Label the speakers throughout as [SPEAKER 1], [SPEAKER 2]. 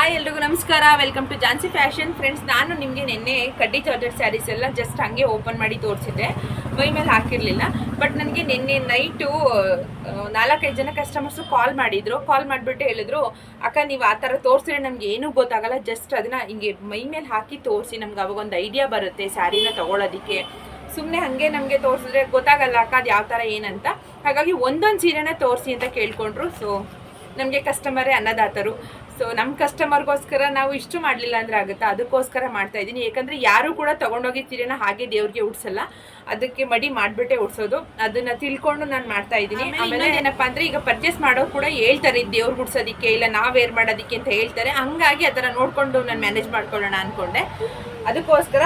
[SPEAKER 1] Hi ಎಲ್ರಿಗೂ ನಮಸ್ಕಾರ. Welcome to Jhansi fashion. Friends, ನಾನು ನಿಮಗೆ ನಿನ್ನೆ ಕಡ್ಡಿ ಜಾರ್ಜೆಟ್ ಸ್ಯಾರೀಸ್ ಎಲ್ಲ ಜಸ್ಟ್ ಹಂಗೆ ಓಪನ್ ಮಾಡಿ ತೋರಿಸಿದ್ದೆ, ಮೈ ಮೇಲೆ ಹಾಕಿರಲಿಲ್ಲ. ಬಟ್ ನನಗೆ ನಿನ್ನೆ ನೈಟು 4-5 ಜನ ಕಸ್ಟಮರ್ಸು ಕಾಲ್ ಮಾಡಿದ್ರು. ಕಾಲ್ ಮಾಡಿಬಿಟ್ಟು ಹೇಳಿದ್ರು, ಅಕ್ಕ ನೀವು ಆ ಥರ ತೋರಿಸಿದ್ರೆ ನಮ್ಗೆ ಏನೂ ಗೊತ್ತಾಗಲ್ಲ, ಜಸ್ಟ್ ಅದನ್ನು ಹಿಂಗೆ ಮೈ ಮೇಲೆ ಹಾಕಿ ತೋರಿಸಿ, ನಮ್ಗೆ ಅವಾಗ ಒಂದು ಐಡಿಯಾ ಬರುತ್ತೆ ಸ್ಯಾರಿನ ತೊಗೊಳೋದಕ್ಕೆ. ಸುಮ್ಮನೆ ಹಾಗೆ ನಮಗೆ ತೋರಿಸಿದ್ರೆ ಗೊತ್ತಾಗಲ್ಲ ಅಕ್ಕ ಅದು ಯಾವ ಥರ ಏನಂತ. ಹಾಗಾಗಿ ಒಂದೊಂದು ಸೀರೆನೇ ತೋರಿಸಿ ಅಂತ ಕೇಳ್ಕೊಂಡ್ರು. ಸೊ ನಮಗೆ ಕಸ್ಟಮರೇ ಅನ್ನದಾತರು. ಸೊ ನಮ್ಮ ಕಸ್ಟಮರ್ಗೋಸ್ಕರ ನಾವು ಇಷ್ಟು ಮಾಡಲಿಲ್ಲ ಅಂದರೆ ಆಗುತ್ತಾ, ಅದಕ್ಕೋಸ್ಕರ ಮಾಡ್ತಾ ಇದ್ದೀನಿ. ಯಾಕಂದರೆ ಯಾರೂ ಕೂಡ ತೊಗೊಂಡೋಗಿ ಸೀರೆನ ಹಾಗೆ ದೇವ್ರಿಗೆ ಉಡ್ಸಲ್ಲ, ಅದಕ್ಕೆ ಮಡಿ ಮಾಡಿಬಿಟ್ಟೆ ಉಡ್ಸೋದು. ಅದನ್ನು ತಿಳ್ಕೊಂಡು ನಾನು ಮಾಡ್ತಾ ಇದ್ದೀನಿ. ಆಮೇಲೆ ಏನಪ್ಪ ಅಂದರೆ, ಈಗ ಪರ್ಚೇಸ್ ಮಾಡೋರು ಕೂಡ ಹೇಳ್ತಾರೆ ದೇವ್ರಿಗೆ ಉಡ್ಸೋದಕ್ಕೆ, ಇಲ್ಲ ನಾವು ವೇರ್ ಮಾಡೋದಕ್ಕೆ ಅಂತ ಹೇಳ್ತಾರೆ. ಹಂಗಾಗಿ ಆ ಥರ ನೋಡಿಕೊಂಡು ನಾನು ಮ್ಯಾನೇಜ್ ಮಾಡ್ಕೊಳ್ಳೋಣ ಅಂದ್ಕೊಂಡೆ. ಅದಕ್ಕೋಸ್ಕರ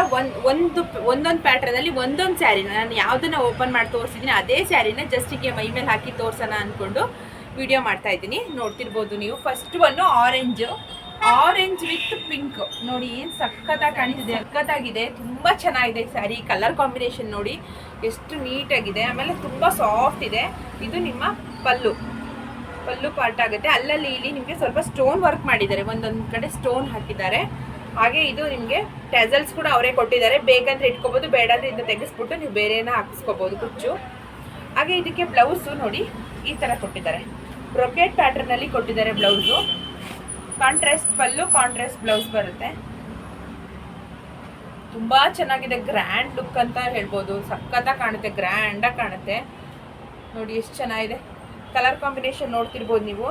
[SPEAKER 1] ಒಂದೊಂದು ಪ್ಯಾಟ್ರನಲ್ಲಿ ಒಂದೊಂದು ಸ್ಯಾರಿನ ನಾನು ಯಾವುದನ್ನು ಓಪನ್ ಮಾಡಿ ತೋರಿಸಿದ್ದೀನಿ ಅದೇ ಸ್ಯಾರಿನ ಜಸ್ಟಿಗೆ ಮೈ ಮೇಲೆ ಹಾಕಿ ತೋರಿಸೋಣ ಅಂದ್ಕೊಂಡು ವಿಡಿಯೋ ಮಾಡ್ತಾ ಇದ್ದೀನಿ. ನೋಡ್ತಿರ್ಬೋದು ನೀವು. ಫಸ್ಟ್ ಒಂದು ಆರೆಂಜ್ ವಿತ್ ಪಿಂಕ್ ನೋಡಿ, ಏನು ಸಖತ್ತಾಗಿ ಕಾಣಿಸಿದೆ, ಸಖತ್ತಾಗಿದೆ, ತುಂಬ ಚೆನ್ನಾಗಿದೆ ಸ್ಯಾರಿ. ಕಲರ್ ಕಾಂಬಿನೇಷನ್ ನೋಡಿ ಎಷ್ಟು ನೀಟಾಗಿದೆ. ಆಮೇಲೆ ತುಂಬ ಸಾಫ್ಟ್ ಇದೆ. ಇದು ನಿಮ್ಮ ಪಲ್ಲು ಪಾರ್ಟ್ ಆಗುತ್ತೆ. ಅಲ್ಲಲ್ಲಿ ಇಲ್ಲಿ ನಿಮಗೆ ಸ್ವಲ್ಪ ಸ್ಟೋನ್ ವರ್ಕ್ ಮಾಡಿದ್ದಾರೆ, ಒಂದೊಂದು ಕಡೆ ಸ್ಟೋನ್ ಹಾಕಿದ್ದಾರೆ. ಹಾಗೆ ಇದು ನಿಮಗೆ ಟ್ಯಾಸಲ್ಸ್ ಕೂಡ ಅವರೇ ಕೊಟ್ಟಿದ್ದಾರೆ. ಬೇಕಂದ್ರೆ ಇಟ್ಕೋಬೋದು, ಬೇಡ ಅಂದರೆ ಇದನ್ನ ತೆಗೆಸ್ಬಿಟ್ಟು ನೀವು ಬೇರೆನ ಹಾಕಿಸ್ಕೋಬೋದು ಕುಚ್ಚು. ಹಾಗೆ ಇದಕ್ಕೆ ಬ್ಲೌಸು ನೋಡಿ ಈ ಥರ ಕೊಟ್ಟಿದ್ದಾರೆ, ಬ್ರೊಕೆಟ್ ಪ್ಯಾಟರ್ನಲ್ಲಿ ಕೊಟ್ಟಿದ್ದಾರೆ ಬ್ಲೌಸು. ಕಾಂಟ್ರಾಸ್ಟ್ ಪಲ್ಲು, ಕಾಂಟ್ರಾಸ್ಟ್ ಬ್ಲೌಸ್ ಬರುತ್ತೆ. ತುಂಬ ಚೆನ್ನಾಗಿದೆ, ಗ್ರ್ಯಾಂಡ್ ಲುಕ್ ಅಂತ ಹೇಳ್ಬೋದು. ಸಖತ್ತಾಗಿ ಕಾಣುತ್ತೆ, ಗ್ರ್ಯಾಂಡಾಗಿ ಕಾಣುತ್ತೆ ನೋಡಿ, ಎಷ್ಟು ಚೆನ್ನಾಗಿದೆ. ಕಲರ್ ಕಾಂಬಿನೇಷನ್ ನೋಡ್ತಿರ್ಬೋದು ನೀವು.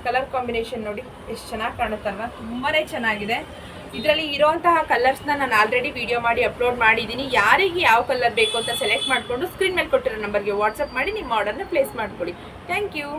[SPEAKER 1] ಕಲರ್ ಕಾಂಬಿನೇಷನ್ ನೋಡಿ ಎಷ್ಟು ಚೆನ್ನಾಗಿ ಕಾಣುತ್ತಲ್ವ, ತುಂಬಾ ಚೆನ್ನಾಗಿದೆ. ಇದರಲ್ಲಿ ಇರೋಂತಹ ಕಲರ್ಸ್ನ ನಾನು ಆಲ್ರೆಡಿ ವಿಡಿಯೋ ಮಾಡಿ ಅಪ್ಲೋಡ್ ಮಾಡಿದ್ದೀನಿ. ಯಾರಿಗೆ ಯಾವ ಕಲರ್ ಬೇಕು ಅಂತ ಸೆಲೆಕ್ಟ್ ಮಾಡಿಕೊಂಡು ಸ್ಕ್ರೀನ್ ಮೇಲೆ ಕೊಟ್ಟಿರೋ ನಂಬರ್ಗೆ ವಾಟ್ಸಪ್ ಮಾಡಿ ನಿಮ್ಮ ಆರ್ಡರ್ನ ಪ್ಲೇಸ್ ಮಾಡ್ಕೊಳ್ಳಿ. Thank you.